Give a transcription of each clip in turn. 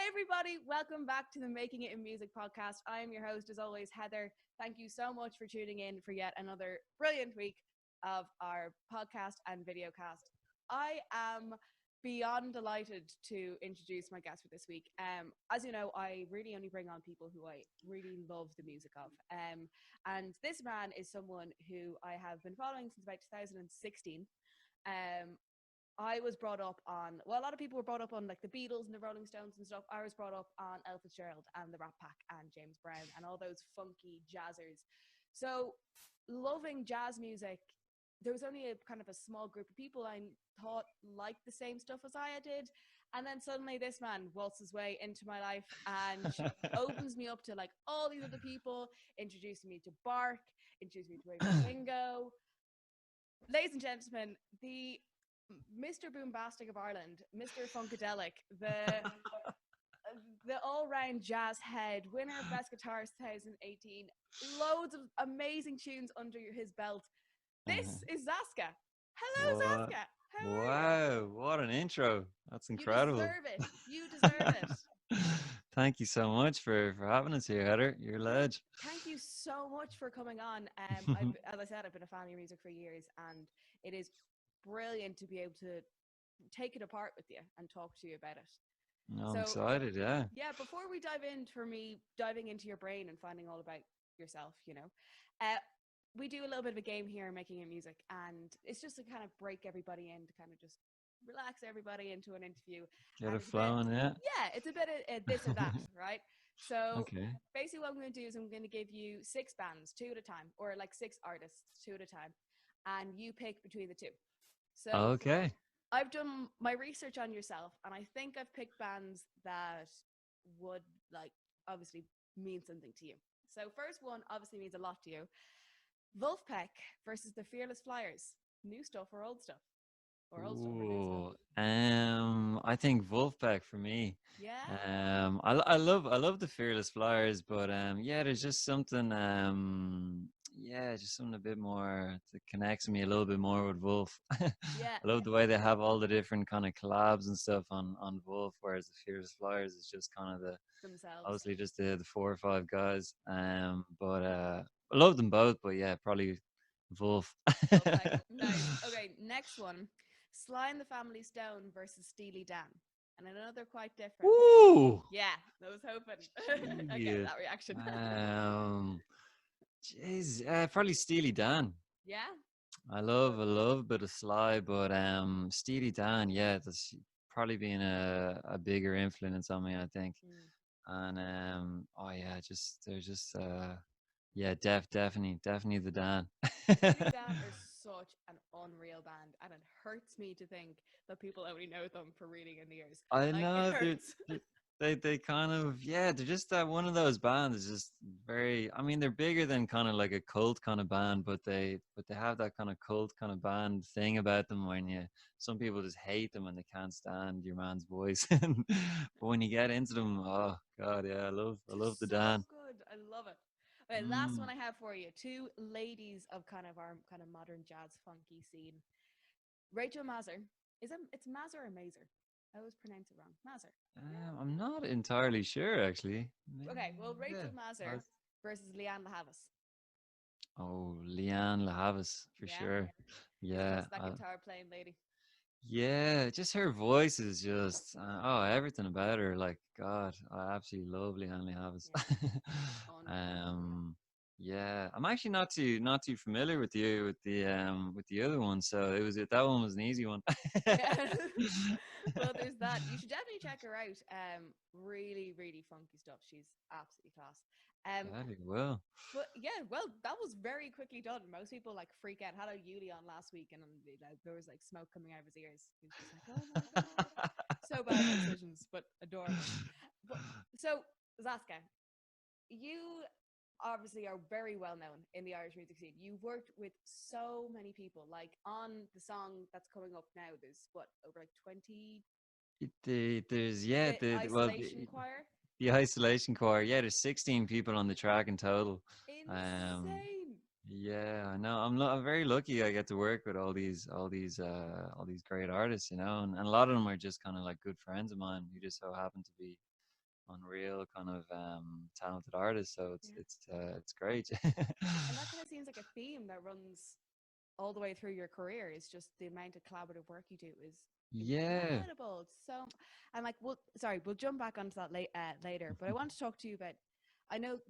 Everybody, welcome back to the Making It in Music podcast. I am your host, as always, Heather. Thank you so much for tuning in for yet another brilliant week of our podcast and video cast. I am beyond delighted to introduce my guest for this week. As you know, I really only bring on people who I really love the music of. And this man is someone who I have been following since about 2016. Um, I was brought up on, well, a lot of people were brought up on like the Beatles and the Rolling Stones and stuff. I was brought up on Ella Fitzgerald and the Rat Pack and James Brown and all those funky jazzers. So loving jazz music, there was only a kind of a small group of people I thought liked the same stuff as I did. And then suddenly this man waltzes his way into my life and opens me up to like all these other people, introducing me to Bark, introducing me to Ray Bingo. Ladies and gentlemen, the Mr. Boombastic of Ireland, Mr. Funkadelic, the all-round jazz head, winner of Best Guitarist 2018, loads of amazing tunes under his belt. This is Zaska. Hello, What? Zaska. How are Wow, what an intro. That's you? You incredible. deserve it. You deserve it. Thank you so much for having us here, Heather. You're a legend. Thank you so much for coming on. As I said, I've been a fan of your music for years, and it is brilliant to be able to take it apart with you and talk to you about it. I'm So, excited, yeah. yeah, before we dive in, for me, diving into your brain and finding all about yourself, we do a little bit of a game here, Making It Music, and it's just to kind of break everybody in, to kind of just relax everybody into an interview. Get And it flowing, yeah. yeah, it's a bit of this or that, right? So Okay. basically what I'm going to do is I'm going to give you 6 bands, 2 at a time, or like 6 artists, 2 at a time, and you pick between the 2. So Okay. I've done my research on yourself, and I think I've picked bands that would like obviously mean something to you. So first one obviously means a lot to you. Vulfpeck versus the Fearless Flyers. New stuff or old stuff? Or old stuff or new stuff? Ooh, I think Vulfpeck for me. Yeah? I love the Fearless Flyers, but yeah, there's just something yeah, just something a bit more that connects me a little bit more with Wolf. I Yeah. love the way they have all the different kind of collabs and stuff on Wolf, whereas the Fearless Flyers is just kind of the Themselves. obviously just the 4 or 5 guys. But I love them both, but yeah, probably Wolf. Vulfpeck. Nice. Okay, next one. Sly and the Family Stone versus Steely Dan. And I know they're quite different. Woo! Yeah, I was hoping I get Yeah. that reaction. Jeez, probably Steely Dan. Yeah? I love a bit of Sly, but Steely Dan, yeah, that's probably been a bigger influence on me, I think. Mm. And oh yeah, just there's just yeah, definitely the Dan. Steely Dan are such an unreal band, and it hurts me to think that people only know them for Reading in the Ears. I Like, it know hurts. they kind of, yeah, they're just that one of those bands is just very, I mean, they're bigger than kind of like a cult kind of band, but they have that kind of cult kind of band thing about them when you, some people just hate them and they can't stand your man's voice. But when you get into them, oh god, yeah, They're I love the so Dan. good. I love it. Okay, last one Mm. I have for you. 2 ladies of kind of our kind of modern jazz funky scene. Rachel Mazer. It's Mazer or Mazer? I always pronounce it wrong. Mazer. I'm not entirely sure actually. Okay, well, Yeah. Rachel Mazer versus Leanne LaHavis. Oh, Leanne LaHavis for Yeah, sure. she's Yeah, just that guitar playing lady. yeah, just her voice is just oh, everything about her. Like God, I absolutely love Leanne LaHavis. Yeah, unreal. Yeah, I'm actually not too familiar with the other one, so that one was an easy one. Yeah. Well, there's that. You should definitely check her out. Really, really funky stuff. She's absolutely class. Um, Very well. but yeah, well, that was very quickly done. Most people like freak out. Had a Yuli on last week, and there was like smoke coming out of his ears. He was just like, "Oh my god!" So bad at decisions, but adorable. But so Zaska, you obviously are very well known in the Irish music scene. You've worked with so many people. Like on the song that's coming up now, there's what over like 20. There's yeah The well Isolation Choir, the isolation choir. Yeah, there's 16 people on the track in total. Um, insane. Yeah, I know. I'm very lucky. I get to work with all these great artists, and a lot of them are just kind of like good friends of mine who just so happen to be unreal kind of talented artists. So Yeah. it's great. And that kind of seems like a theme that runs all the way through your career. Is just the amount of collaborative work you do is Yeah, incredible. So, and like, well, sorry, we'll jump back onto that later. But I want to talk to you about. I know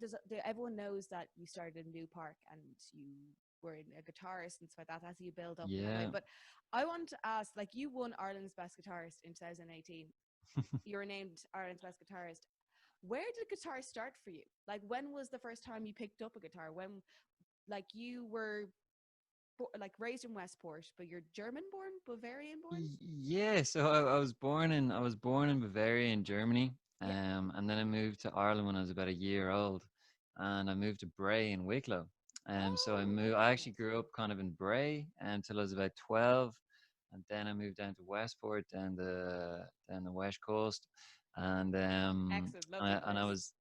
everyone knows that you started in New Park and you were a guitarist and stuff like that as you build up in that way. yeah. But I want to ask, like, you won Ireland's Best Guitarist in 2018. You were named Ireland's Best Guitarist. Where did guitar start for you? Like, when was the first time you picked up a guitar? When, like, you were like raised in Westport, but you're German born, Bavarian born? Yeah, so I was born in Bavaria in Germany, Yeah. and then I moved to Ireland when I was about a year old, and I moved to Bray in Wicklow. So Oh, I very actually nice. grew up kind of in Bray until I was about 12, and then I moved down to Westport, down the West Coast, and Excellent, lovely I place. was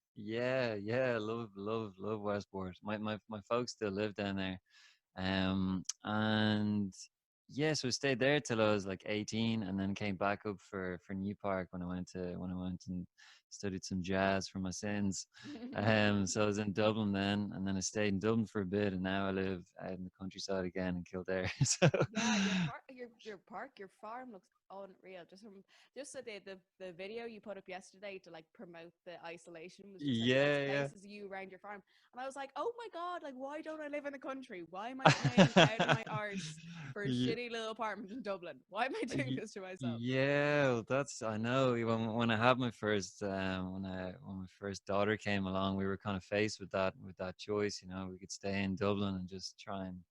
love Westport. My folks still live down there, and yeah, so I stayed there till I was like 18, and then came back up for New Park when I went and studied some jazz for my sins. So I was in Dublin then, and then I stayed in Dublin for a bit, and now I live out in the countryside again in Kildare. So Yeah, your farm looks unreal. Just so the video you put up yesterday to like promote the isolation was just like loads yeah, of yeah. places you around your farm, and I was like, oh my god, like why don't I live in the country? Why am I paying out of my arse for a Ye- shitty little apartment in Dublin? Why am I doing ye- this to myself? Yeah, well, that's I know. When I had my first when my first daughter came along, we were kind of faced with that choice. You know, we could stay in Dublin and just try and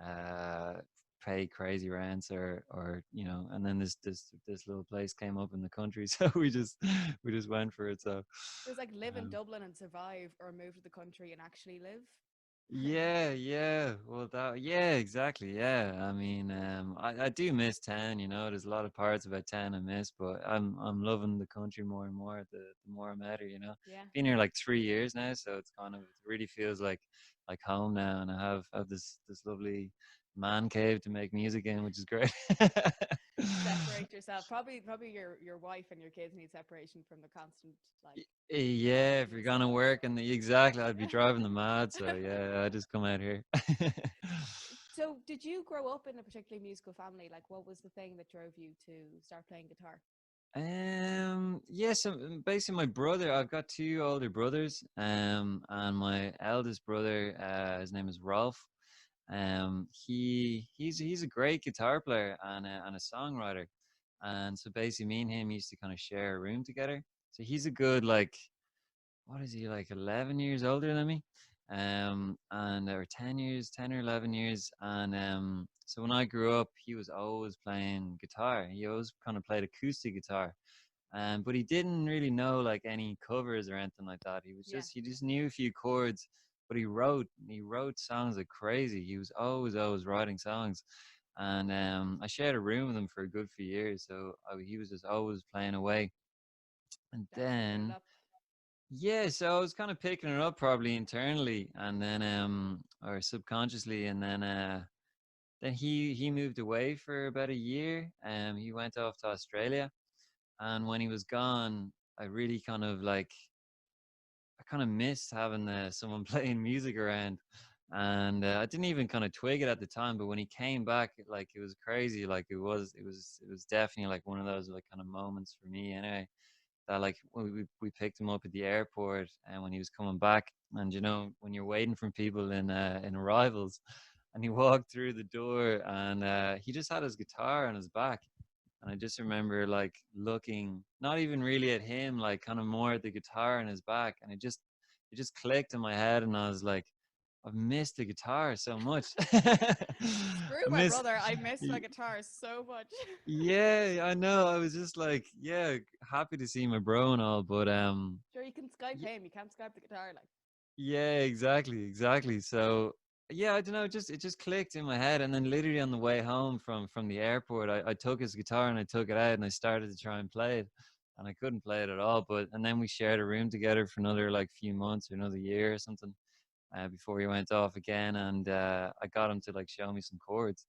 uh, pay crazy rents, or and then this little place came up in the country, so we just went for it. So It was like live in um, Dublin and survive, or move to the country and actually live. yeah, well yeah, exactly, yeah. I mean, I do miss town. There's a lot of parts about town I miss, but I'm loving the country more and more the more I'm at her. Yeah. Been here like 3 years now, so it's kind of it really feels like home now, and I have this lovely man cave to make music in, which is great. Separate yourself. Probably your wife and your kids need separation from the constant like Yeah, if you're connectedness gonna of work and exactly, I'd be yeah. driving them mad. So yeah, I just come out here. So did you grow up in a particularly musical family? Like what was the thing that drove you to start playing guitar? Yeah, so basically my brother, I've got two older brothers, and my eldest brother, his name is Rolf. He's a great guitar player and a songwriter. And so basically me and him used to kind of share a room together. So he's a good like what is he like 11 years older than me, and or 10 or 11 years, and so when I grew up he was always playing guitar. He always kind of played acoustic guitar, but he didn't really know like any covers or anything like that. Yeah, He just knew a few chords, but he wrote songs like crazy. He was always writing songs, and I shared a room with him for a good few years, so he was just always playing away. And that's pick it then up. yeah, so I was kind of picking it up probably internally, and then or subconsciously, and then he moved away for about a year. He went off to Australia, and when he was gone, I really kind of like I kind of missed having someone playing music around, and I didn't even kind of twig it at the time. But when he came back, like it was crazy. Like it was definitely like one of those like kind of moments for me anyway, that like when we picked him up at the airport and when he was coming back, and when you're waiting for people in arrivals, and he walked through the door, and he just had his guitar on his back, and I just remember like looking not even really at him, like kind of more at the guitar on his back, and it just clicked in my head, and I was like, I've missed the guitar so much. Screw I my miss brother. I miss my guitar so much. Yeah, I know. I was just like, yeah, happy to see my bro and all, but Sure, you can Skype y- him. You can't Skype the guitar. Like, yeah, exactly. So yeah, I don't know, it just clicked in my head, and then literally on the way home from the airport, I took his guitar and I took it out and I started to try and play it, and I couldn't play it at all. But and then we shared a room together for another like few months or another year or something, before he went off again, and I got him to like show me some chords.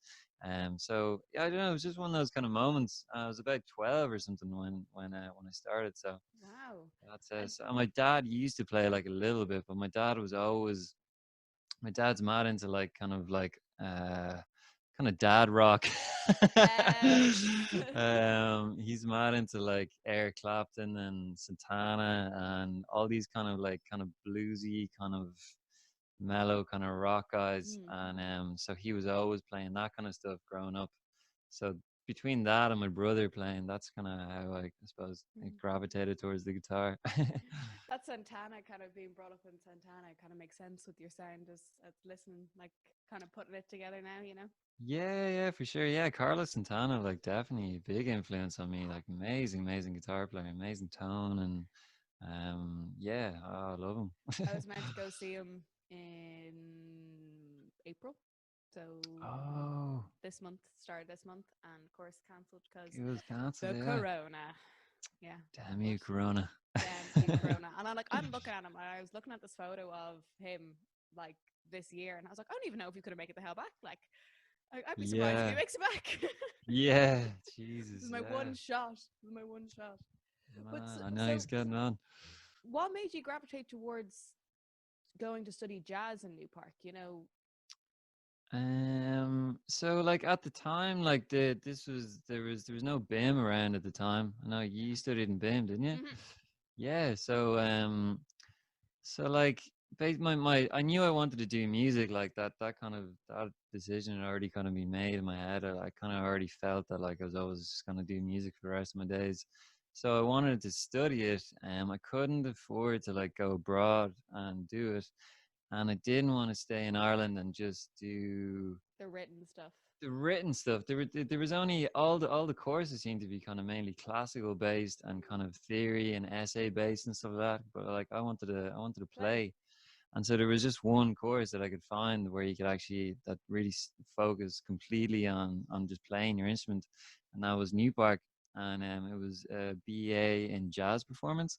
So yeah, I don't know. It was just one of those kind of moments. I was about 12 or something when I started. So Wow. that's And so my dad used to play like a little bit, but my dad was always my dad's mad into like kind of dad rock. yes. He's mad into like Eric Clapton and Santana and all these kind of bluesy, kind of mellow, kind of rock guys. Mm. And so he was always playing that kind of stuff growing up. So between that and my brother playing, that's kind of how I suppose I Mm. gravitated towards the guitar. That Santana kind of being brought up in Santana kind of makes sense with your sound as listening, like kind of putting it together now, you know? Yeah, yeah, for sure. Yeah, Carlos Santana, like definitely a big influence on me. Like amazing, amazing guitar player, amazing tone, and yeah, I love him. I was meant to go see him in April. So Oh, this month, started this month, and of course cancelled because it was cancelled. the Yeah, corona. Yeah. damn But you, Corona. damn you, corona. And I'm looking at him and I was looking at this photo of him like this year and I was like, I don't even know if you could have made it the hell back. Like I'd be surprised if he Yeah, makes it back. yeah, This is Jesus, my yeah, one shot. This is my one shot. But man. I know so he's getting on. what made you gravitate towards going to study jazz in New Park? You know, So like at the time, like there was no BIM around at the time. I know you studied in BIM, didn't you? mhm, Yeah, so like my I knew I wanted to do music like that decision had already kind of been made in my head. I kind of already felt that like I was always just gonna do music for the rest of my days. So I wanted to study it, and I couldn't afford to like go abroad and do it, and I didn't want to stay in Ireland and just do the written stuff. the written stuff. There was only all the courses seemed to be kind of mainly classical based and kind of theory and essay based and stuff like that. But like I wanted to Play. play, and so there was just one course that I could find where you could actually that really focus completely on just playing your instrument, and that was New Park, and it was a BA in jazz performance.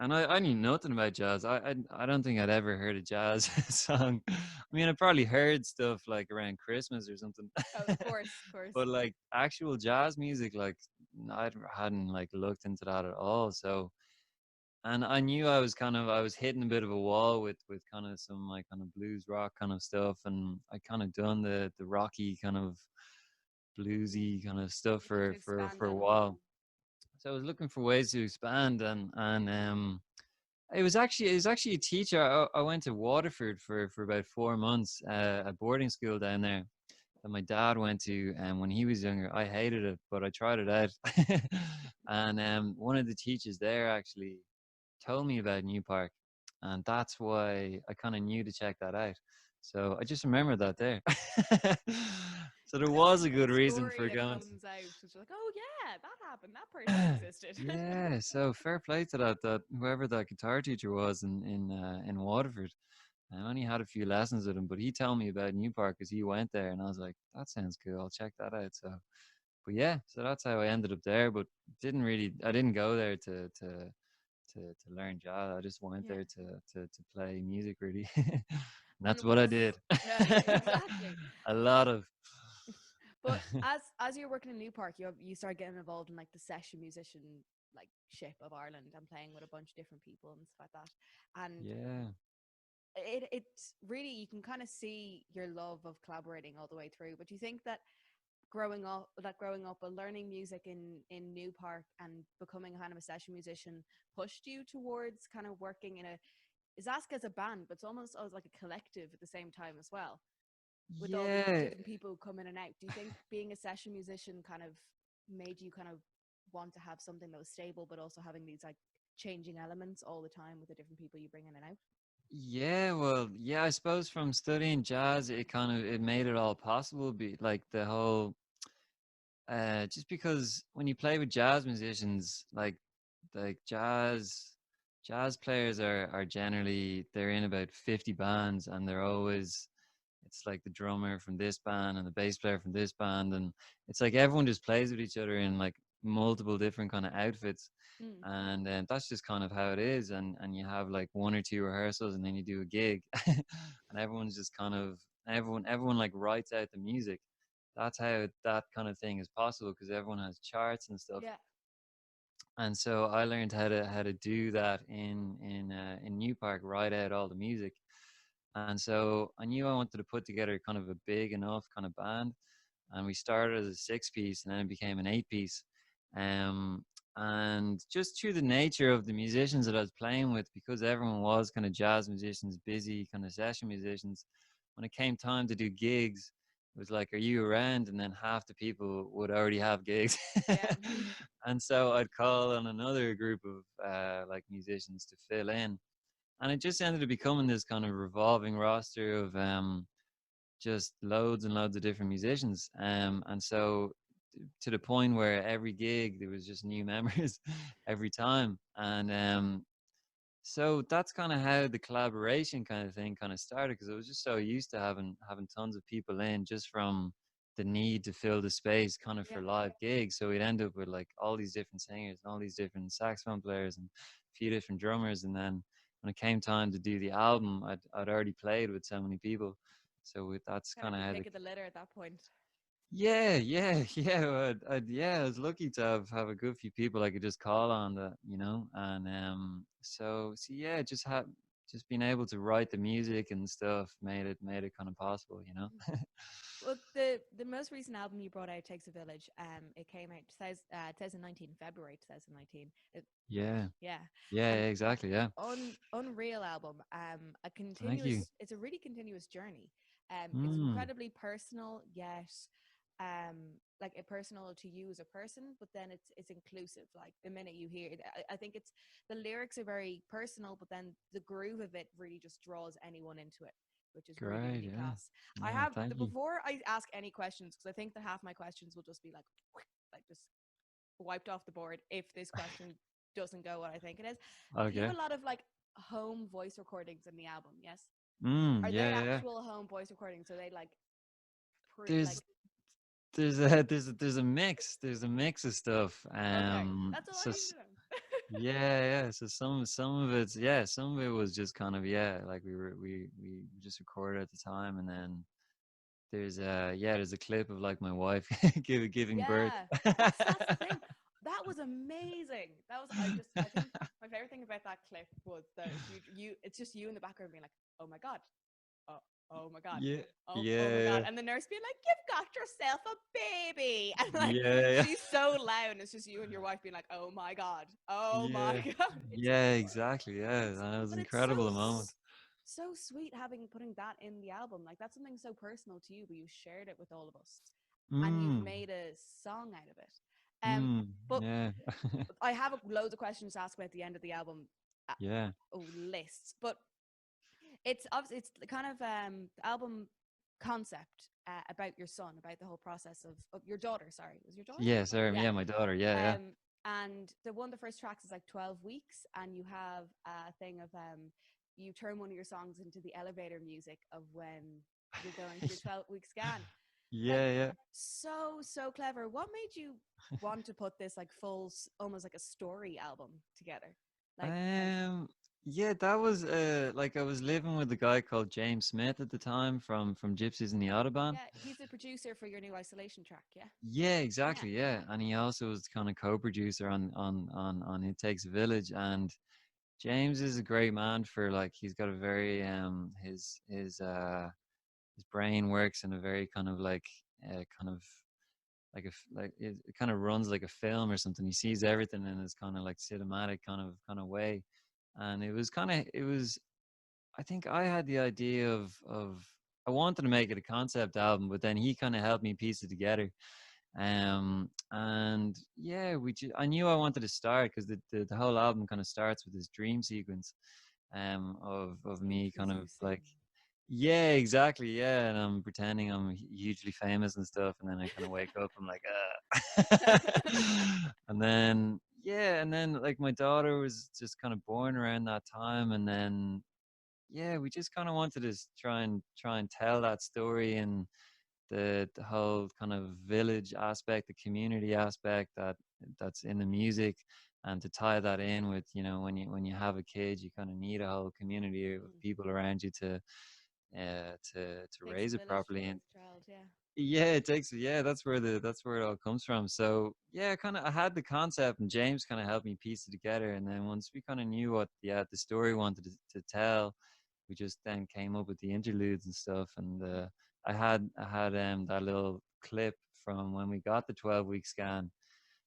And I knew nothing about jazz. I don't think I'd ever heard a jazz song. I mean, I probably heard stuff like around Christmas or something, Oh, of course, of course. but like actual jazz music, like I hadn't like looked into that at all. So, and I knew I was hitting a bit of a wall with kind of some like kind of blues rock kind of stuff, and I kind of done the rocky kind of Mm. bluesy kind of stuff Looking to for expand a on. while. So I was looking for ways to expand, and it was actually a teacher. I went to Waterford for about 4 months, a boarding school down there that my dad went to, and when he was younger, I hated it, but I tried it out. And one of the teachers there actually told me about New Park, and that's why I kind of knew to check that out. So I just remember that there. So there was a A good reason story for that going. comes out. It's like, oh yeah, that happened. That person existed. Yeah, so fair play to that whoever that guitar teacher was in Waterford. I only had a few lessons with him, but he told me about New Park because he went there, and I was like, that sounds cool. I'll check that out. So, but yeah, so that's how I ended up there. But I didn't go there to learn jazz. I just went Yeah. there to play music, really. And And that's what I did. yeah, exactly. A lot of. But as you're working in New Park, you start getting involved in like the session musician like ship of Ireland and playing with a bunch of different people and stuff like that. And Yeah. it's really you can kind of see your love of collaborating all the way through. But do you think that growing up and learning music in New Park and becoming kind of a session musician pushed you towards kind of working in a Zaska as a band, but it's almost as like a collective at the same time as well, with all the Yeah. different people coming in and out. Do you think being a session musician kind of made you kind of want to have something that was stable, but also having these like changing elements all the time with the different people you bring in and out? Yeah, well, yeah, I suppose from studying jazz, it made it all possible. Be like the whole, just because when you play with jazz musicians, like jazz players are generally they're in about 50 bands, and they're always it's like the drummer from this band and the bass player from this band, and it's like everyone just plays with each other in like multiple different kind of outfits, Mm. and that's just kind of how it is. And you have like one or two rehearsals, and then you do a gig, and everyone's just kind of everyone like writes out the music. That's how that kind of thing is possible, because everyone has charts and stuff. Yeah. And so I learned how to do that in New Park, write out all the music. And so I knew I wanted to put together kind of a big enough kind of band, and we started as a 6 piece, and then it became an 8 piece. Um, and just through the nature of the musicians that I was playing with, because everyone was kind of jazz musicians, busy kind of session musicians, when it came time to do gigs, it was like, "Are you around?" And then half the people would already have gigs. Yeah. And so I'd call on another group of like musicians to fill in, and it just ended up becoming this kind of revolving roster of just loads and loads of different musicians. And so to the point where every gig there was just new members every time. And so that's kind of how the collaboration kind of thing kind of started, because I was just so used to having tons of people in, just from the need to fill the space kind of Yeah. for live gigs. So we'd end up with like all these different singers and all these different saxophone players and a few different drummers. And then when it came time to do the album, I'd already played with so many people. So that's Kind kind of of the how pick of the litter at that point. yeah. I was lucky to have a good few people I could just call on, that, and so yeah, just being able to write the music and stuff made it kind of possible. Well, the most recent album you brought out, Takes a Village, it came out 2019, February 2019. Yeah, Yeah, yeah, and exactly, yeah. unreal album. Thank you. It's a really continuous journey. It's Mm, incredibly personal, yet like a personal to you as a person, but then it's inclusive. Like the minute you hear it, I think it's the lyrics are very personal, but then the groove of it really just draws anyone into it, which is really, great, really yeah, class. I yeah. have Thank you. before I ask any questions, because I think that half my questions will just be like just wiped off the board if this question doesn't go what I think it is. You Okay. have a lot of like home voice recordings in the album, yes? Are Yeah, they yeah, yeah. actual home voice recordings? Are they like like There's there's a mix. There's a mix of stuff. okay, that's all I So need to know. yeah. So some of it's, yeah, some of it was just kind of, yeah, like we just recorded at the time, and then there's a clip of like my wife giving birth. Yeah, that's the thing. That was amazing. That was I think my favorite thing about that clip was that it's just you in the background being like, oh my god, oh, oh my god, Yeah, oh my god, yeah, and the nurse being like, you've got yourself a baby, and like yeah, she's so loud, and it's just you and your wife being like, oh my yeah, god, it's yeah, exactly. Yeah, it's and it was but it's so incredible the moment. so sweet having putting that in the album. Like that's something so personal to you, but you shared it with all of us, and you've Mm, made a song out of it. mm, But yeah, I have loads of questions to ask about the end of the album yeah. lists, but it's obviously it's the kind of the album concept about your son, about the whole process of your daughter. Sorry, was your daughter? Yeah, sorry, Yeah. yeah, my daughter. Yeah, yeah. And the one of the first tracks is like 12 weeks, and you have a thing of you turn one of your songs into the elevator music of when you're going through your 12-week scan. Like Yeah, yeah. so clever. What made you want to put this like full, almost like a story album together? Like Um, yeah, that was like I was living with a guy called James Smith at the time from Gypsies in the Autobahn. yeah, he's the producer for your new Isolation track. Yeah, Yeah, yeah, exactly. Yeah, and he also was kind of co-producer on It Takes a Village. And James is a great man for, like, he's got a very his brain works in a very kind of like kind of like like it kind of runs like a film or something. He sees everything in his kind of like cinematic kind of way. And it was I think I had the idea of I wanted to make it a concept album, but then he kind of helped me piece it together. And yeah, I knew I wanted to start, because the whole album kind of starts with this dream sequence of me kind of like, introducing. yeah, exactly, yeah, and I'm pretending I'm hugely famous and stuff, and then I kind of wake up, I'm like, and then yeah, and then like my daughter was just kind of born around that time, and then yeah, we just kind of wanted to try and tell that story, and the whole kind of village aspect, the community aspect that's in the music, and to tie that in with, you know, when you have a kid, you kind of need a whole community of Mm. people around you to Takes a raise it village to properly. And raise a child, yeah. yeah, it takes, yeah, that's where it all comes from. So yeah, kind of I had the concept, and James kind of helped me piece it together. And then once we kind of knew what the story wanted to tell, we just then came up with the interludes and stuff. And I had that little clip from when we got the 12-week scan.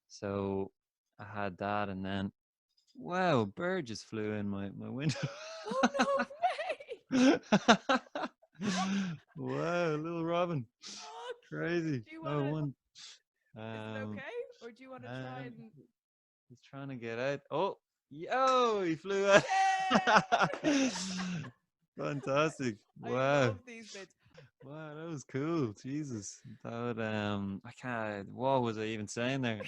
So I had that, and then wow, a bird just flew in my window. Oh no way! Wow, little robin. Oh, cute. Crazy. Do you want Oh, to? one. Is it Um, okay, or do you want to try um, and? he's trying to get out. Oh, yo, he flew out. Yeah! Fantastic. I Wow. love these bits. Wow, that was cool. Jesus. That I can't, what was I even saying there?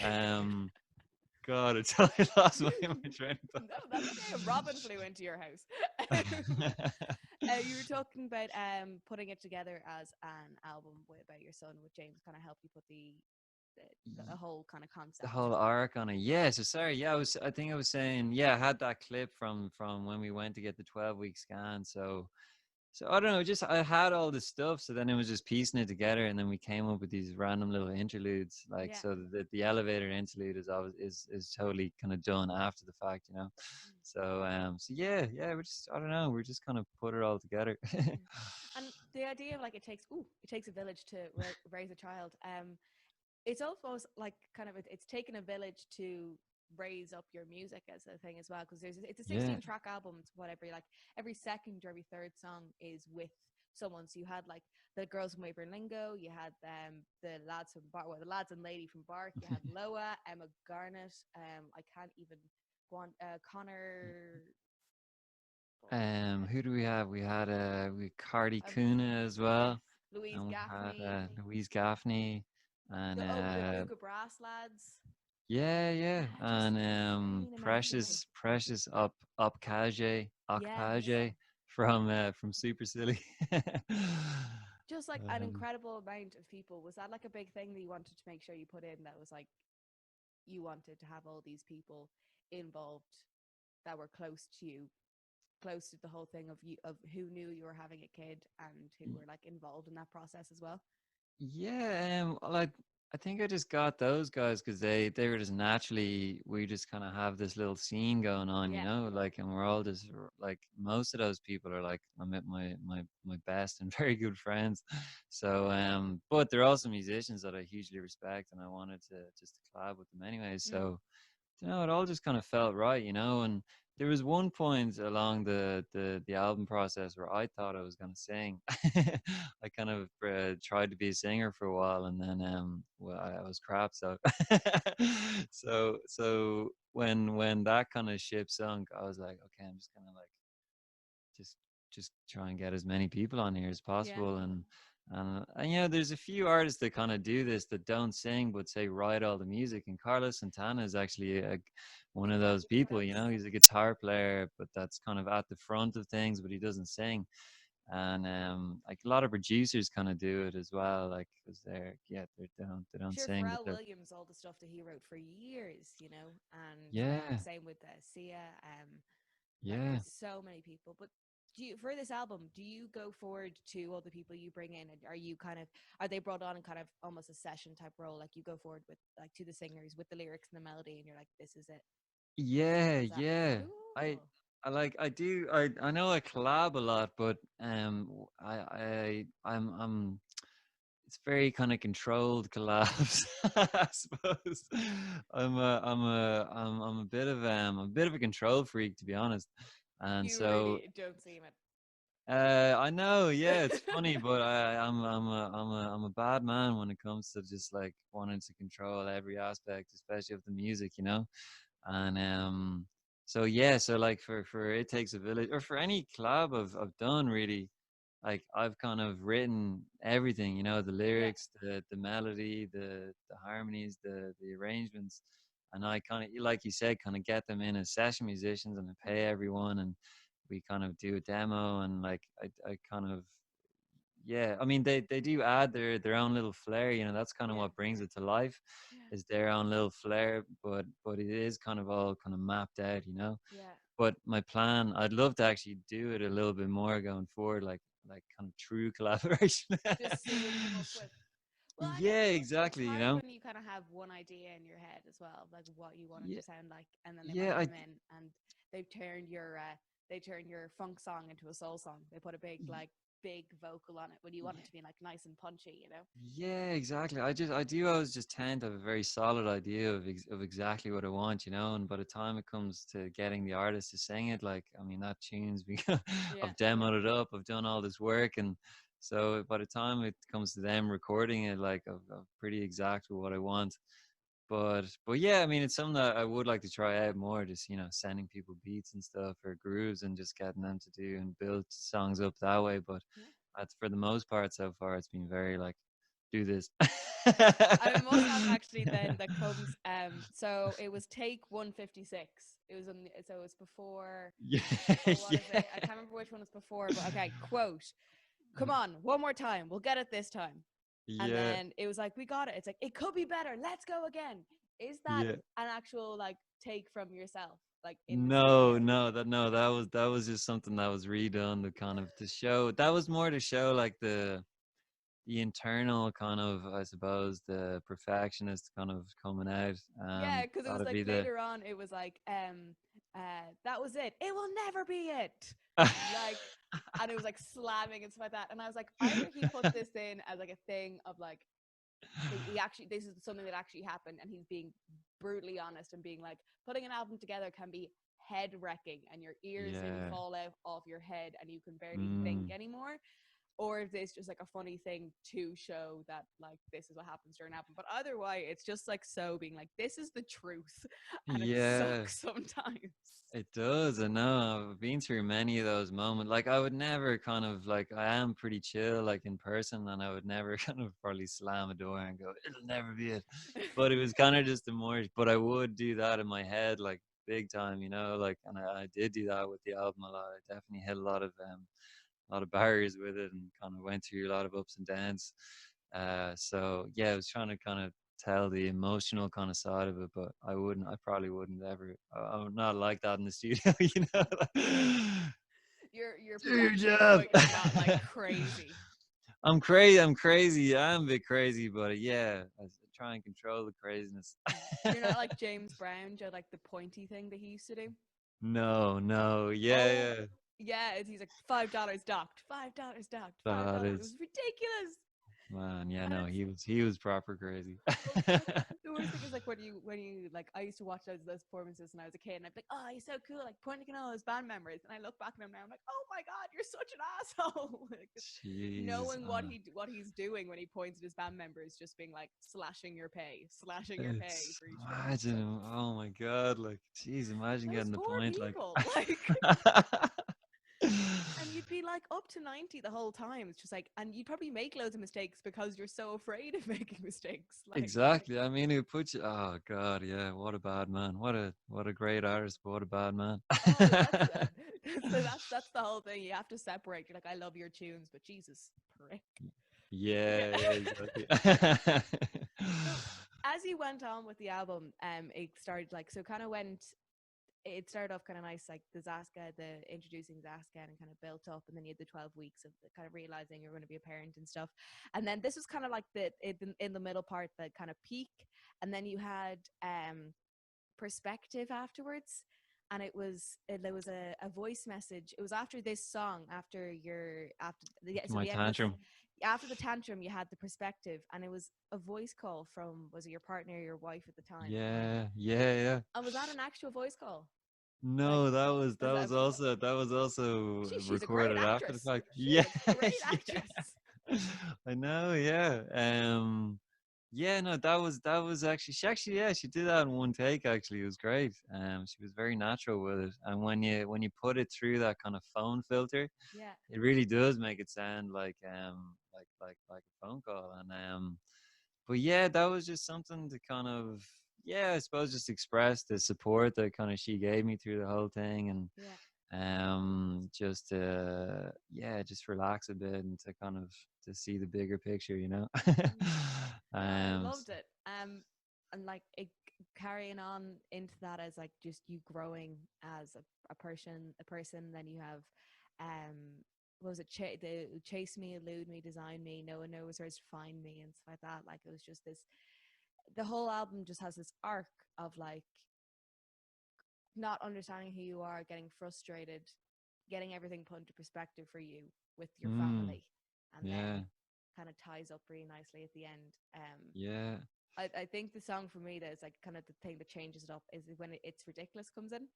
God, I totally lost my train of No, that's okay. A robin flew into your house. thought. You were talking about putting it together as an album about your son, with James kind of help you put the whole kind of The concept. whole arc on it. Yeah, so sorry. Yeah, I think I was saying, yeah, I had that clip from when we went to get the 12-week scan. So I don't know, just I had all this stuff, so then it was just piecing it together, and then we came up with these random little interludes, like, Yeah. so the elevator interlude is always is totally kind of done after the fact, you know. So yeah, yeah, we're just, I don't know, we're just kind of put it all together. Mm. And the idea of like it takes a village to raise a child. It's almost like kind of it's taken a village to raise up your music as a thing as well, because it's a Yeah. 16 track album. It's whatever, like every second or every third song is with someone. So you had like the girls from Weyburn Lingo, you had the lads from the lads and lady from Bark, you had Loa, Emma Garnett, I can't even go on, Connor, Who do we have? We Cardi um, Kuna as yes, well, Louise and we had Gaffney, Louise Gaffney, and the Buga Brass lads. yeah, yeah, Just and insane amount of people. Precious Upkaje Yes. Okpaje from Super Silly. Just like an um, incredible amount of people. Was that like a big thing that you wanted to make sure you put in, that was like you wanted to have all these people involved that were close to you, close to the whole thing of you, of who knew you were having a kid and who were like involved in that process as well? yeah, like I think I just got those guys because they were just naturally, we just kind of have this little scene going on, you Yeah. know, like, and we're all just like, most of those people are like my best and very good friends. So but they're also musicians that I hugely respect, and I wanted to just collab with them anyway. Mm. So you know, it all just kind of felt right, you know. And there was one point along the album process where I thought I was going to sing. I kind of tried to be a singer for a while, and then well, I was crap. So so when that kind of ship sunk, I was like, okay, I'm just gonna like just just try and get as many people on here as Yeah. possible. And you know, there's a few artists that kind of do this, that don't sing but say write all the music, and Carlos Santana is actually one of those Exactly. people, you Carlos. know. He's a guitar player, but that's kind of at the front of things, but he doesn't sing. And like a lot of producers kind of do it as well, like, because they don't Sure, sing, but Pharrell they're, Williams, all the stuff that he wrote for years, and yeah, same with Sia. Like yeah. there's so many people. But for this album, do you go forward to all the people you bring in, and are they brought on in kind of almost a session type role? Like you go forward with like to the singers with the lyrics and the melody, and you're like, this is it. Yeah, Is that yeah. I cool? I like I do I know I collab a lot, but I'm it's very kind of controlled collabs. I suppose I'm a bit of a control freak, to be honest. And You so really don't seem it. I know, yeah, it's funny, but I'm a bad man when it comes to just like wanting to control every aspect, especially of the music, you know. And so yeah, so like for It Takes a Village, or for any collab I've done, really, like I've kind of written everything, you know, the Yeah. lyrics, the melody, the harmonies, the arrangements. And I kind of, like you said, kind of get them in as session musicians, and I Mm. pay everyone, and we kind of do a demo, and like I kind of, yeah, I mean they do add their own little flair, you know. That's kind of Yeah. what brings it to life, Yeah. is their own little flair, but it is kind of all kind of mapped out, you know. Yeah. But my plan, I'd love to actually do it a little bit more going forward, like kind of true collaboration. Just see what you come up with. Well, I guess Yeah, it's exactly, you hard know. when you kind of have one idea in your head as well, like what you want it to Yeah, sound like, and then they might yeah, come in and they've turned your they turn your funk song into a soul song. They put a big vocal on it when you want it yeah. to be like nice and punchy, you know? Yeah, exactly. I do always just tend to have a very solid idea of exactly what I want, you know. And by the time it comes to getting the artist to sing it, like, I mean, that tune's because Yeah. I've demoed it up, I've done all this work, and so by the time it comes to them recording it, like, I'm pretty exact with what I want. But yeah, I mean, it's something that I would like to try out more. Just, you know, sending people beats and stuff or grooves and just getting them to do and build songs up that way. But Yeah. that's, for the most part so far, it's been very like, do this. I must ask actually then that comes so it was take 156. It was so it was before Yeah, what is yeah, it? I can't remember which one was before, but okay, quote. Come on, one more time. We'll get it this time. And yeah, then it was like, we got it. It's like, it could be better. Let's go again. Is that yeah. an actual like take from yourself, like in the No, studio? no, that was just something that was redone to kind of to show. That was more to show like the internal kind of, I suppose, the perfectionist kind of coming out. Yeah, because it was That'd like be the. later on, it was like, that was it. It will never be it. Like, and it was like slamming and stuff like that. And I was like, either he put this in as like a thing of like, he actually, this is something that actually happened, and he's being brutally honest and being like, putting an album together can be head wrecking, and your ears nearly Yeah. fall out of your head, and you can barely think Mm. anymore. Or if it's just like a funny thing to show that like this is what happens during an album. But either way, it's just like so being like, this is the truth, and it Yeah. sucks sometimes. It does. I know. I've been through many of those moments. Like, I would never kind of like, I am pretty chill, like in person, and I would never kind of probably slam a door and go, it'll never be it. But it was kind of just a more, but I would do that in my head, like big time, you know, like, and I did do that with the album a lot. I definitely hit a lot of barriers with it and kind of went through a lot of ups and downs. So yeah, I was trying to kind of tell the emotional kind of side of it, but I probably wouldn't ever. I'm not like that in the studio, you know. You're Do your projecting, job. but you're not like crazy. I'm crazy. I'm crazy. I'm a bit crazy, but yeah, I try and control the craziness. You're not like James Brown, just like the pointy thing that he used to do. No, no, yeah, Oh, yeah. yeah, he's like $5 docked, $5 docked, That $5. It was is, ridiculous. man. Yeah, And no, it's he was proper crazy. well, the worst thing is like when you like I used to watch those performances when I was a kid, and I'd be like, oh, he's so cool, like pointing at all his band members, and I look back at him now, I'm like, oh my god, you're such an asshole. Like, just Jesus. knowing what he's doing when he points at his band members, just being like slashing your pay It's for each one. It's like, imagine, oh my god, like, jeez, imagine those getting the poor point, like. people, like. And you'd be like up to 90 the whole time. It's just like, and you'd probably make loads of mistakes because you're so afraid of making mistakes. Like, Exactly. I mean, it puts you. Oh god, yeah. What a bad man. What a great artist, but what a bad man. oh, that's so that's the whole thing. You have to separate. You're like, I love your tunes, but Jesus, prick. Yeah. Yeah, yeah, exactly. So as you went on with the album, it started like so kind of went. It started off kind of nice, like the introducing Zaska, and kind of built up, and then you had the 12 weeks of kind of realizing you're going to be a parent and stuff, and then this was kind of like the in the middle part, the kind of peak, and then you had perspective afterwards, and there was a voice message. It was after this song, after your after the so My the end of this tantrum. after the tantrum, you had the perspective, and it was a voice call from, was it your partner or your wife at the time? Yeah, yeah, yeah. And was that an actual voice call? Like, No, was that that was also she's a great recorded after the actress. fact. She's Yeah, a great yeah. actress. I know, yeah. Yeah, no, that was actually, she actually, yeah, she did that in one take. Actually, it was great. She was very natural with it, and when you put it through that kind of phone filter, Yeah. it really does make it sound like like a phone call. And but yeah, that was just something to kind of, yeah, I suppose, just express the support that kind of she gave me through the whole thing, and Yeah. just yeah, just relax a bit and to kind of to see the bigger picture, you know. No, I um, loved it. And like it carrying on into that as like just you growing as a person. Then you have, what was it? The chase me, elude me, design me. No one knows where to find me and stuff like that. Like it was just this. The whole album just has this arc of like not understanding who you are, getting frustrated, getting everything put into perspective for you with your mm, family, and yeah, then kind of ties up really nicely at the end. yeah. I think the song for me that is like kind of the thing that changes it up is when It's Ridiculous comes in,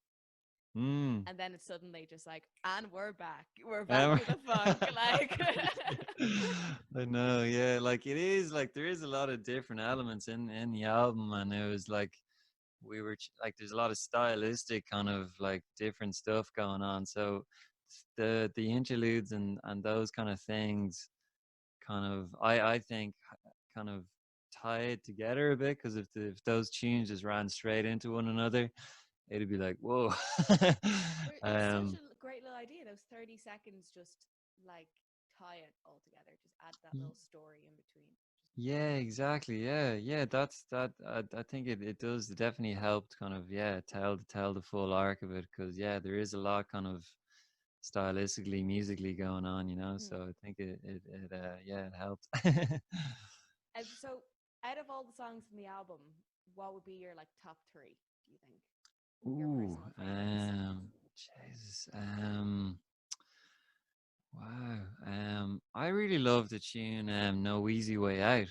Mm. and then it's suddenly just like, and we're back Um, to the funk, like. I know, yeah. Like it is like there is a lot of different elements in the album, and it was like like there's a lot of stylistic kind of like different stuff going on. So the interludes and those kind of things kind of I think kind of tie it together a bit, because if those tunes just ran straight into one another, it'd be like whoa. It's such um a great little idea. Those 30 seconds just like tie it all together. Just add that y- little story in between. Just yeah, brilliant. exactly, yeah, that's that I think it does definitely help to kind of tell the full arc of it, because yeah, there is a lot kind of stylistically musically going on, you know, Mm. so I think yeah, it helped. So, out of all the songs from the album, what would be your like top three? Do you think your Ooh, personal favorites? Jesus. Wow. I really love the tune No Easy Way Out.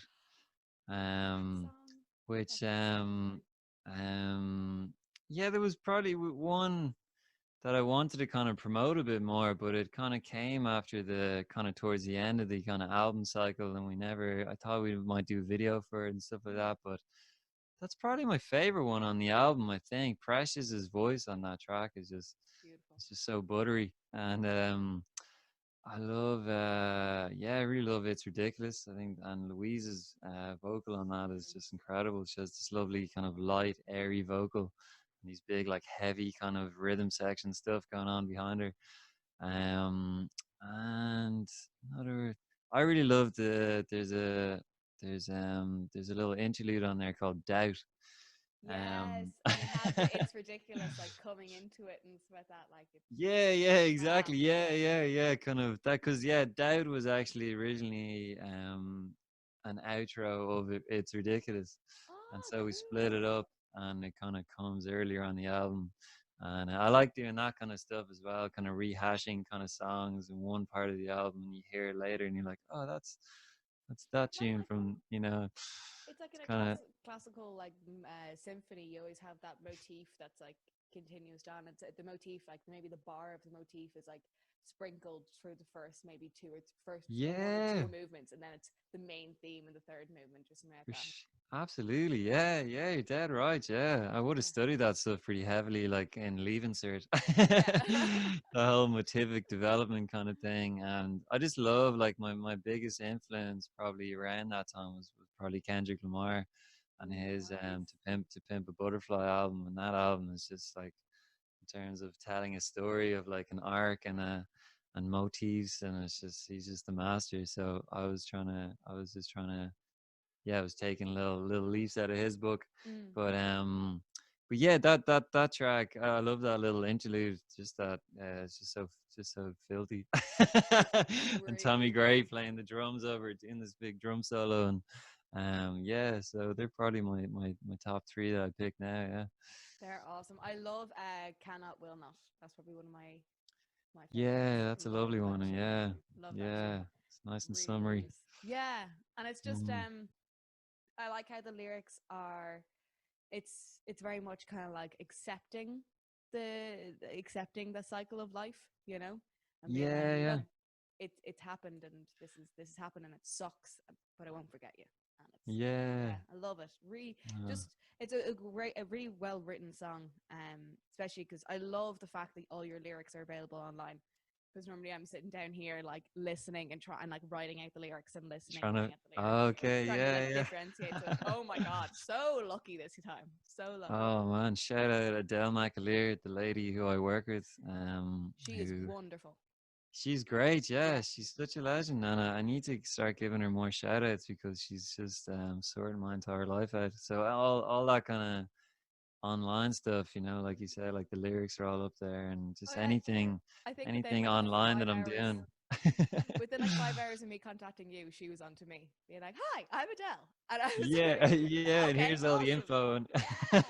That Um, song, which that's so good. yeah, there was probably one that I wanted to kind of promote a bit more, but it kind of came after the kind of towards the end of the kind of album cycle, and I thought we might do a video for it and stuff like Mm, that, but that's probably my favorite one on the album. I think Precious's voice on that track is just beautiful. it's just so buttery, and I love yeah, I really love It's Ridiculous. I think, and Louise's vocal on that is Mm. just incredible. She has this lovely kind of light, airy vocal, and these big like heavy kind of rhythm section stuff going on behind her. And another, I really love there's a little interlude on there called Doubt. Yes, Um, and it has the It's Ridiculous like coming into it and stuff like that. Like it's yeah, ah exactly. Yeah, brilliant. kind of that, because yeah, Doubt was actually originally an outro of It's Ridiculous, and Oh, so we split it cool. up, and it kind of comes earlier on the album. And I like doing that kind of stuff as well, kind of rehashing kind of songs in one part of the album, and you hear it later, and you're like, oh, that's that Like tune from, you know. it's like in It's a kind of classical like symphony. You always have that motif that's like continues down. It's the motif, like maybe the bar of the motif is like sprinkled through the first maybe two or first one or yeah. two movements, and then it's the main theme in the third movement, just something like that. Absolutely, yeah, you're dead right. Yeah, I would have Yeah, studied that stuff pretty heavily, like in Leaving Cert, yeah. the whole motivic development kind of thing. And I just love, like, my biggest influence probably around that time was probably Kendrick Lamar and Ooh, his nice. to Pimp a Butterfly album. And that album is just like, in terms of telling a story of like an arc and motifs, and it's just he's just the master. So I was just trying to, yeah, I was taking little leaves out of his book, Mm. but but yeah, that track, I love that little interlude. Just that, it's just so filthy, and Tommy Really Gray is. playing the drums over it in this big drum solo, and yeah, so they're probably my top three that I picked now. Yeah, They're awesome. I love Cannot Will Not. That's probably one of my favorites. yeah, that's a Love lovely that one. tune. Yeah, Love that yeah, tune. it's nice and Really summery. is. Yeah, and it's just Mm. I like how the lyrics are. It's very much kind of like accepting the cycle of life, you know, and being like, Yeah, yeah, look, it's happened, and this has happened, and it sucks, but I won't forget you. And it's yeah. yeah, I love it. Really, Uh, just it's a really well written song, especially because I love the fact that all your lyrics are available online. Because normally I'm sitting down here like listening and trying like writing out the lyrics and listening and trying to. writing out the lyrics. So it's Okay, trying to like yeah, differentiate. So like, oh my god, so lucky this time, so lucky. Oh man, shout out Adele McAleer, the lady who I work with, She is who wonderful. She's great. Yeah. Yeah, she's such a legend, and I need to start giving her more shout outs because she's just sorting my entire life out. So all that kind of online stuff, like you said, like the lyrics are all up there, and Oh, just yeah. I think within anything like online that five I'm hours, doing. within like 5 hours of me contacting you, she was on to me, being like, "Hi, I'm Adele," and I was Yeah, like, yeah, and "Okay, here's all the awesome, info. And yeah."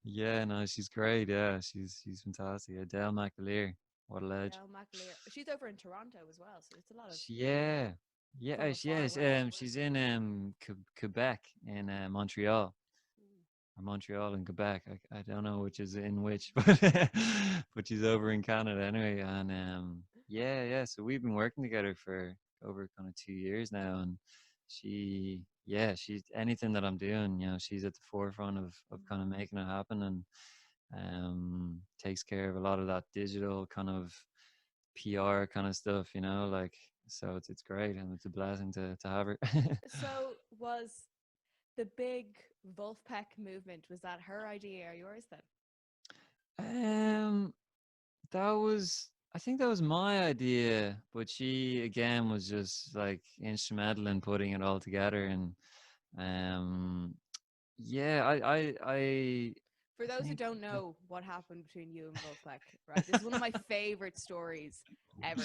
yeah, no, she's great. Yeah, she's fantastic. Adele McAleer, what a ledge. Adele McAleer. She's over in Toronto as well, so it's a lot of Yeah, from yeah, afar work. she's in Quebec in Montreal. Or Montreal and Quebec. I don't know which is in which, but she's over in Canada anyway. And yeah. So we've been working together for over kind of 2 years now, and she's anything that I'm doing, she's at the forefront of kind of making it happen, and takes care of a lot of that digital kind of PR kind of stuff, like. So it's great, and it's a blessing to have her. So was the big Vulfpeck movement, was that her idea or yours then? um That was, I think that was my idea, but she again was just like instrumental in putting it all together. And um, yeah, For I those who think, don't know what happened between you and Vulfpeck, right? This is one of my favorite stories ever.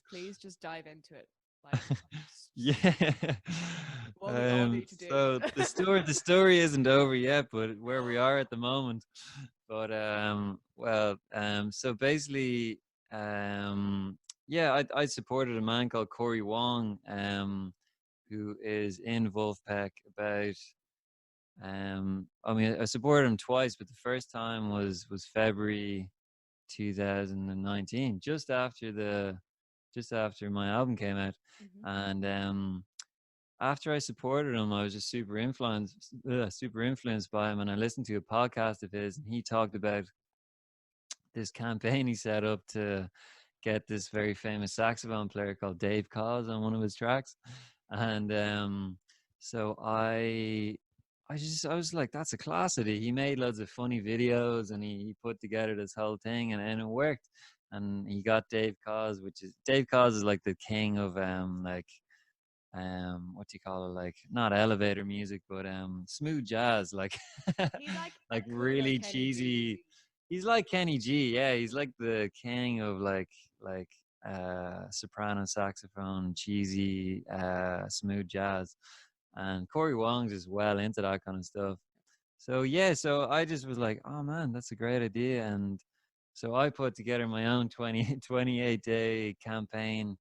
Please just dive into it. Like, yeah. what we all need to do. So the story isn't over yet, but where we are at the moment. But well, so basically, yeah, I supported a man called Corey Wong, who is in Wolfpack about. I mean, I supported him twice, but the first time was February 2019, just after my album came out, Hmm. and after I supported him, I was just super influenced by him, and I listened to a podcast of his, and he talked about this campaign he set up to get this very famous saxophone player called Dave Koz on one of his tracks, and so I was like, that's a class idea. He made loads of funny videos, and he put together this whole thing, and it worked. And he got Dave Koz is like the king of like what do you call it, like not elevator music, but smooth jazz, like He's like a like cooler really Kenny G. cheesy. He's like Kenny G. Yeah, he's like the king of like soprano saxophone, cheesy smooth jazz. And Corey Wong's is well into that kind of stuff. So yeah, so I just was like, oh man, that's a great idea. And so I put together my own 28-day campaign.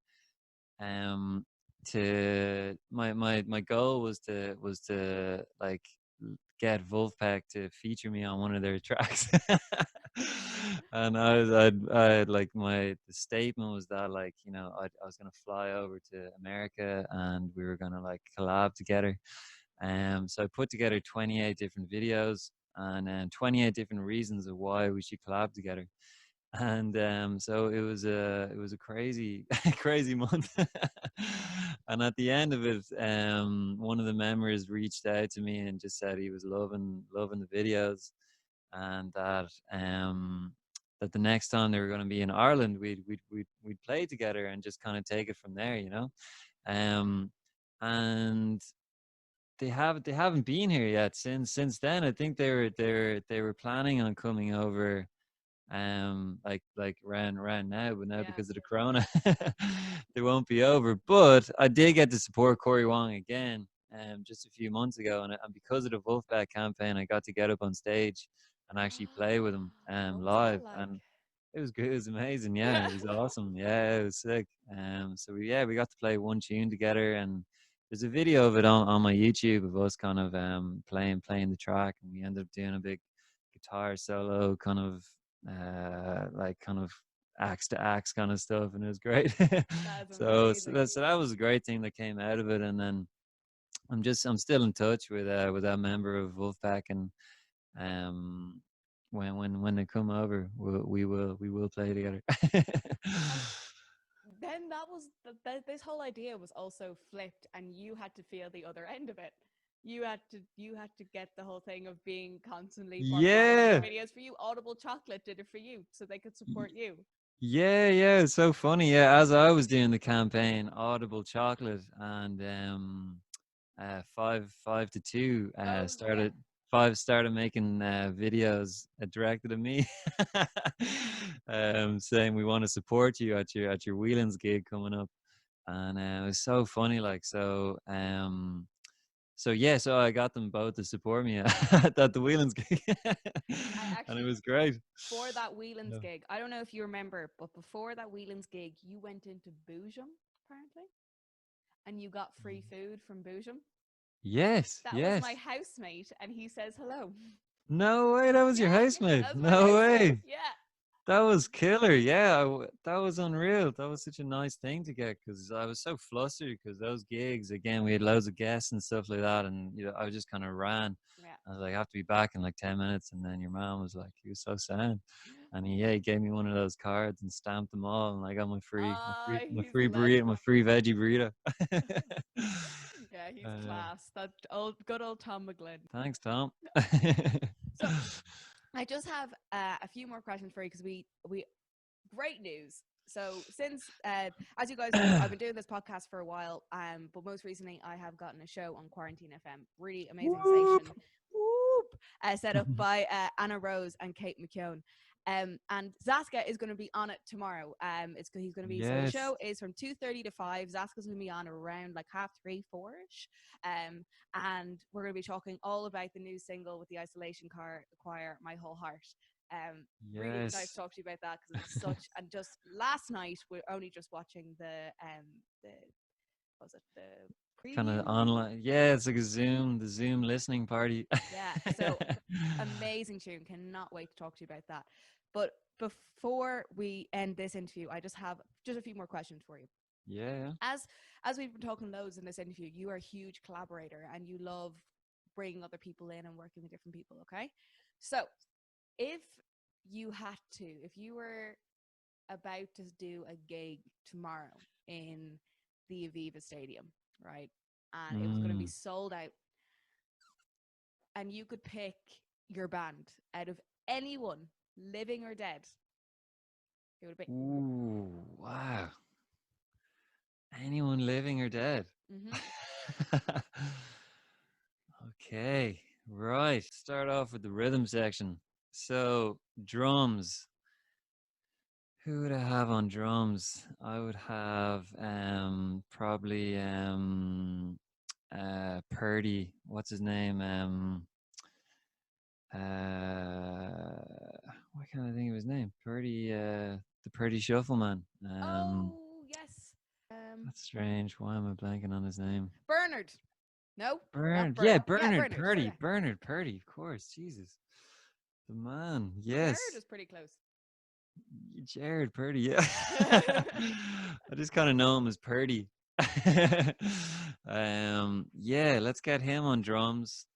um to my goal was to like get Vulfpeck to feature me on one of their tracks. And I had like the statement was that, like, I was gonna fly over to America, and we were gonna like collab together. So I put together 28 different videos, and 28 different reasons of why we should collab together. And so it was a crazy crazy month. And at the end of it, one of the members reached out to me and just said he was loving the videos, and that the next time they were going to be in Ireland, we'd play together and just kind of take it from there. um and they haven't been here yet since then. I think they were planning on coming over, like ran now, but now Yeah. because of the corona, they won't be over. But I did get to support Corey Wong again, just a few months ago, and because of the Wolfpack campaign, I got to get up on stage and actually play with him What was that live. like? And it was good. It was amazing. Yeah, it was awesome. Yeah, it was sick. So we got to play one tune together, and there's a video of it on my YouTube of us kind of playing the track, and we ended up doing a big guitar solo, kind of like kind of axe to axe kind of stuff, and it was great. That is So amazing. that was a great thing that came out of it. And then I'm still in touch with that member of Wolfpack, and um when they come over, we will play together. And then that was this whole idea was also flipped, and you had to feel the other end of it. You had to get the whole thing of being constantly part of all of the Yeah. videos for you. Audible Chocolate did it for you, so they could support you. Yeah, it's so funny. Yeah, as I was doing the campaign, Audible Chocolate and 5 to 2 Oh yeah. started making videos directed at me, saying we want to support you at your Whelan's gig coming up, and it was so funny. Like so yeah, so I got them both to support me at the Whelan's gig, I and it actually, was great. for that Whelan's Yeah. gig, I don't know if you remember, but before that Whelan's gig, you went into Boojum apparently, and you got free food from Boojum. Yes, That was my yes. housemate, and he says hello. No way, that was your Yeah, housemate. that was my No housemate. way. Yeah. That was killer. Yeah, that was unreal. That was such a nice thing to get because I was so flustered because those gigs, again, we had loads of guests and stuff like that. And, I just kind of ran. Yeah. I was like, I have to be back in like 10 minutes. And then your mom was like, he was so sad. And he gave me one of those cards and stamped them all. And I got my He's a free burrito, legend. my free veggie burrito. Yeah, he's uh, class. That old, good old Tom McGlynn. Thanks, Tom. So I just have a few more questions for you because we great news. So since as you guys know, I've been doing this podcast for a while, but most recently I have gotten a show on Quarantine FM, really amazing Whoop. station, whoop, set up by Anna Rose and Kate McKeown. And Zaska is going to be on it tomorrow. He's going to be, so the Yes. show is from 2:30 to 5. Zaska's going to be on around like 3:30, 4ish. And we're going to be talking all about the new single with the Isolation Choir, My Whole Heart. Really excited to Yes. talk to you about that because it's such. And just last night we're only just watching the what was it, the Kind of preview. online. Yeah, it's like the Zoom listening party. Yeah, so amazing tune. Cannot wait to talk to you about that. But before we end this interview, I just have just a few more questions for you. Yeah. As we've been talking loads in this interview, you are a huge collaborator and you love bringing other people in and working with different people. Okay, so if if you were about to do a gig tomorrow in the Aviva Stadium, right, and it was going to be Mm. sold out, and you could pick your band out of anyone, living or dead, it would be. Ooh, wow. Anyone living or dead? Mm-hmm. Okay, right. Start off with the rhythm section. So, drums. Who would I have on drums? I would have probably Purdy. What's his name? Why can't I think of his name? Purdy, the Purdy Shuffle Man. Oh yes, That's strange. Why am I blanking on his name? Bernard. No, not Bernard. Yeah, Bernard. Yeah, Bernard Bernard. Purdy. Yeah, Bernard Purdy, of course. Jesus. The man. Jared Yes. was pretty close. Jared Purdy, yeah. I just kind of know him as Purdy. Yeah, let's get him on drums.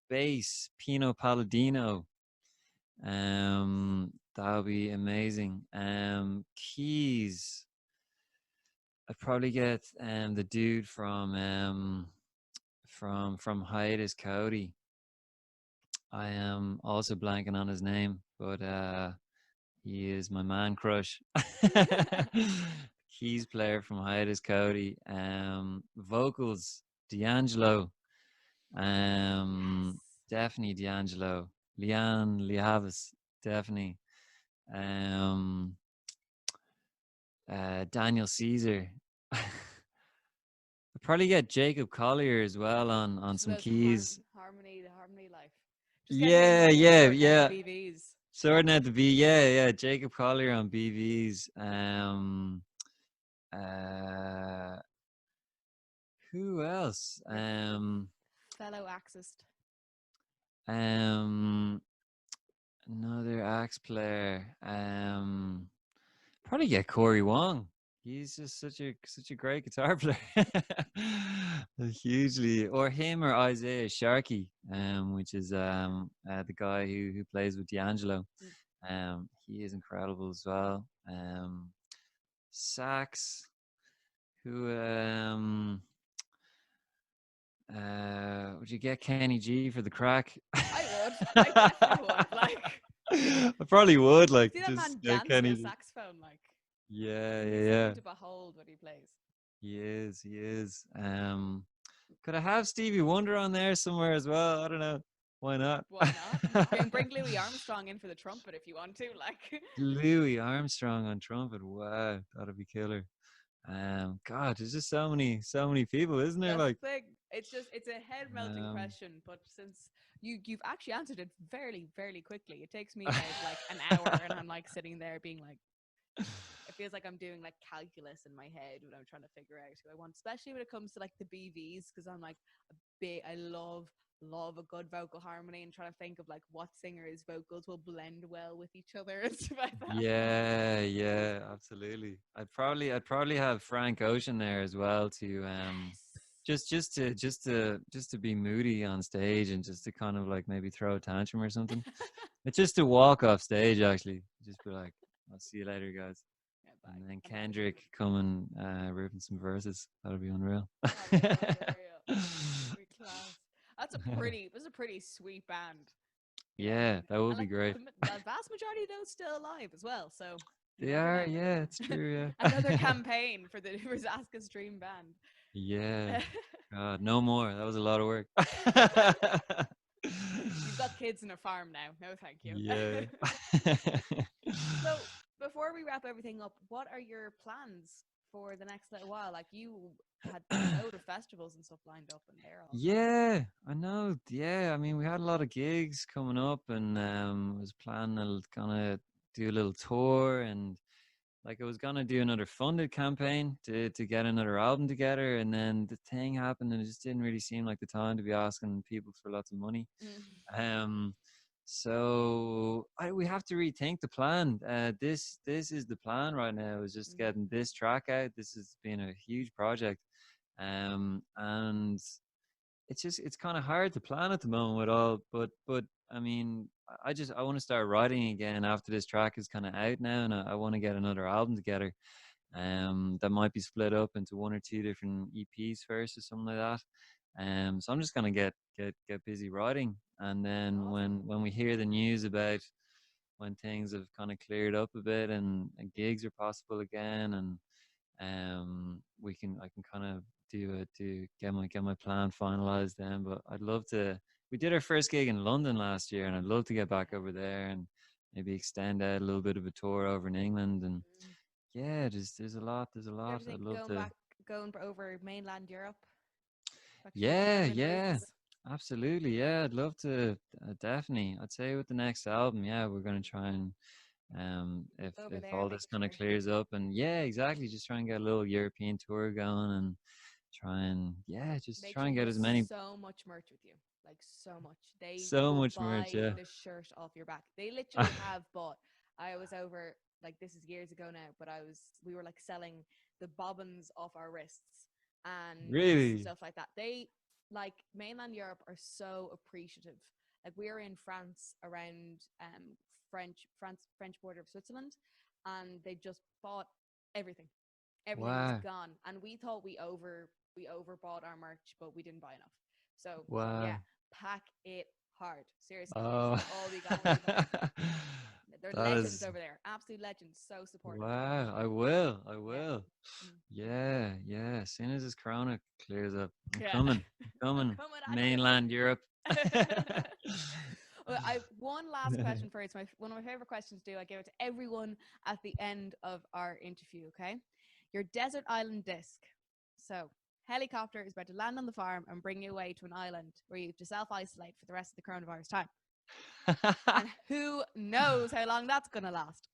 Bass, Pino Palladino. That'll be amazing. Keys. I'd probably get the dude from Hiatus Cody. I am also blanking on his name, but he is my man crush. Keys player from Hiatus Cody. Vocals, D'Angelo. Yes. Definitely D'Angelo. Leanne Leavis, definitely. Um, Daniel Caesar. I'd probably get Jacob Collier as well on Just some those keys. the harmony life. Just get him Yeah, yeah, sorting out the yeah. BVs. Sorting out the B. Yeah. Jacob Collier on BVs. Uh, who else? Your fellow axist. Um, Another axe player. Probably get Corey Wong. He's just such a great guitar player. Hugely, or him or Isaiah Sharkey, which is the guy who plays with D'Angelo. Mm. He is incredible as well. Sax, who would you get Kenny G for the crack? I would. I definitely would. Like, I probably would like See that just man dancing a Kenny. saxophone, like Yeah, yeah, he's yeah. something to behold when he plays. He is. He is. Could I have Stevie Wonder on there somewhere as well? I don't know. Why not? Why not? Bring Louis Armstrong in for the trumpet if you want to. Like, Louis Armstrong on trumpet. Wow, that'd be killer. God, there's just so many people, isn't there? that's Like, the thing. It's a head melting um, question, but since you've actually answered it fairly quickly, it takes me about like an hour, and I'm like sitting there being like, it feels like I'm doing like calculus in my head when I'm trying to figure out who I want, especially when it comes to like the BVs, because I'm like I love a good vocal harmony and trying to think of like what singer's vocals will blend well with each other and stuff like that. yeah, yeah, absolutely. I'd probably have Frank Ocean there as well to Yes. just to be moody on stage and just to kind of like maybe throw a tantrum or something. It's just to walk off stage actually. Just be like, I'll see you later, guys. Yeah, bye. And then I'm out of here. Kendrick coming ripping some verses. That'd be unreal. That'd be unreal. That'd be class. That's a pretty sweet band. You know, Yeah, that would and be like great. the vast majority of those still alive as well. So you They never are, know. yeah, it's true, Another yeah. campaign for the Zaska's Dream Band. Yeah. God, no more. That was a lot of work. You've got kids and a farm now. No, thank you. Yeah. So before we wrap everything up, what are your plans for the next little while? Like you had a load of festivals and stuff lined up, and they're all gone. Yeah, I know. Yeah, I mean, we had a lot of gigs coming up, and was planning to kind of do a little tour, and like I was gonna do another funded campaign to get another album together, and then the thing happened, and it just didn't really seem like the time to be asking people for lots of money. Mm. Um, so we have to rethink the plan. This is the plan right now. Is just Mm-hmm. getting this track out. This has been a huge project, and it's kind of hard to plan at the moment with all. But I mean, I want to start writing again after this track is kind of out now, and I want to get another album together. That might be split up into one or two different EPs first or something like that. So I'm just gonna get busy writing, and then Awesome. when we hear the news about when things have kind of cleared up a bit and gigs are possible again, and I can kind of do get my plan finalized then. But I'd love to. We did our first gig in London last year, and I'd love to get back over there and maybe extend out a little bit of a tour over in England. And Mm. yeah, there's a lot. There's a Do you lot. ever I'd think love to. going over mainland Europe, back to your Yeah, German yeah, roots? absolutely. Yeah, I'd love to. Definitely. I'd say with the next album, yeah, we're gonna try and Over if there, all make this a kind of tour. clears up, and yeah, exactly, just try and get a little European tour going and try and yeah, just Make try sure and you get have as many so much merch with you, like so much. They so will much merch. buy Yeah. the shirt off your back. They literally have bought. I was over like this is years ago now, but we were like selling the bobbins off our wrists and Really? stuff like that. They like mainland Europe are so appreciative. Like we were in France around French border of Switzerland, and they just bought everything. Everything was Wow. gone, and we thought we overbought our merch, but we didn't buy enough. So yeah, Wow. pack it hard. Seriously, it Oh. should all be gone when you buy. They're That legends is over there, absolute legends. So supportive. wow. I will. I Yeah. will. Mm. Yeah, yeah. As soon as this corona clears up, I'm Yeah. coming. I'm I'm coming. coming at you. Mainland Europe. Well, I have one last question for you. It's one of my favorite questions to do. I give it to everyone at the end of our interview, okay? Your desert island disc. So, helicopter is about to land on the farm and bring you away to an island where you have to self-isolate for the rest of the coronavirus time. And who knows how long that's going to last.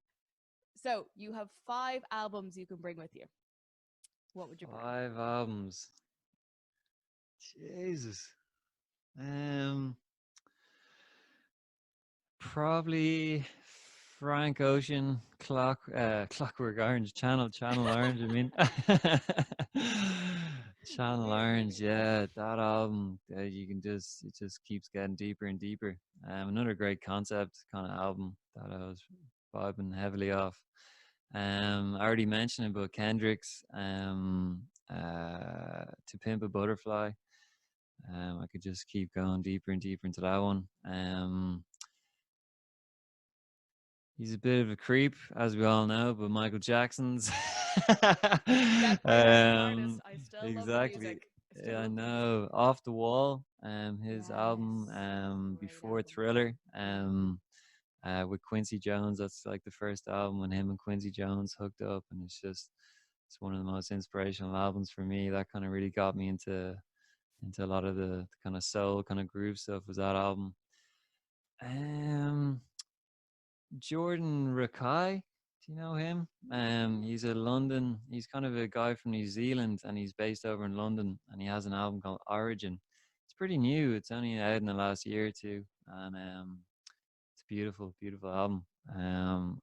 So, you have 5 albums you can bring with you. What would you bring? 5 albums. Jesus. Um, Probably Frank Ocean, Clockwork Orange, Channel Orange. I mean, Channel Orange. Yeah, that album. You can just it just keeps getting deeper and deeper. Another great concept kind of album that I was vibing heavily off. I already mentioned about Kendrick's. To Pimp a Butterfly. I could just keep going deeper and deeper into that one. He's a bit of a creep, as we all know, but Michael Jackson's. Separate as an artist, I still love the Exactly. music. I still Yeah, I love the music. know. Off the Wall, his album, Yes. Great before album. Thriller, with Quincy Jones. That's like the first album when him and Quincy Jones hooked up, and it's one of the most inspirational albums for me. That kind of really got me into a lot of the kind of soul kind of groove stuff. Was that album? Um, Jordan Rakai. Do you know him? He's kind of a guy from New Zealand, and he's based over in London, and he has an album called Origin. It's pretty new. It's only out in the last year or two, and it's a beautiful, beautiful album.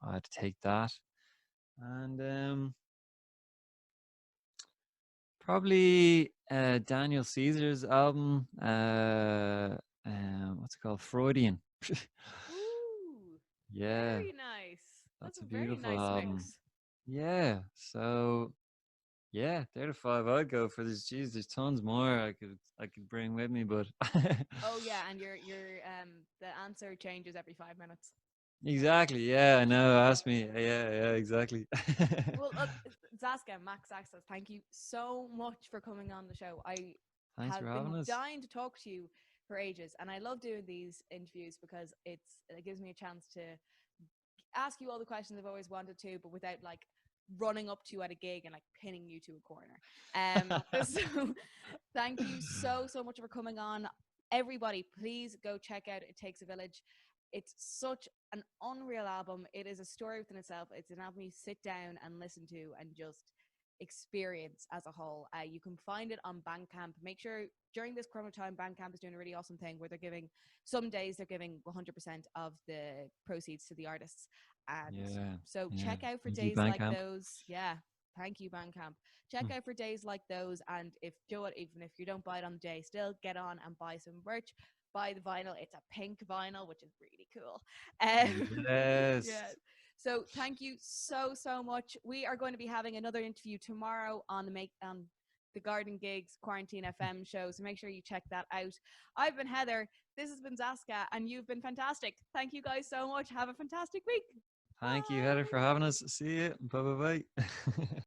I had to take that, and probably Daniel Caesar's album. What's it called? Freudian. Ooh, Yeah, very nice. That's that's a a very beautiful nice album. mix. Yeah, so yeah, they're the five I'd go for. There's tons more I could bring with me, but Oh yeah, and your the answer changes every 5 minutes. exactly, yeah, I know. Ask me, yeah, exactly. Well, Zaska, Max Zaska, thank you so much for coming on the show. I Thanks for have been having us. dying to talk to you for ages, and I love doing these interviews because it gives me a chance to ask you all the questions I've always wanted to, but without like running up to you at a gig and like pinning you to a corner. So thank you so much for coming on. Everybody, please go check out It Takes a Village. It's such an unreal album. It is a story within itself. It's an album you sit down and listen to and just experience as a whole. You can find it on Bandcamp. Make sure during this Corona time, Bandcamp is doing a really awesome thing where they're giving some days they're giving 100% of the proceeds to the artists. And Yeah, so yeah. check out for Thank you, days like Bandcamp. those. Yeah. Thank you, Bandcamp. Check Hmm. out for days like those. And if do it, even if you don't buy it on the day, still get on and buy some merch. Buy the vinyl. It's a pink vinyl, which is really cool. Yes. Yeah. So thank you so much. We are going to be having another interview tomorrow on the Garden Gigs Quarantine FM show. So make sure you check that out. I've been Heather. This has been Zaska, and you've been fantastic. Thank you guys so much. Have a fantastic week. Thank you, Heather, for Bye. having us. See you. Bye bye bye.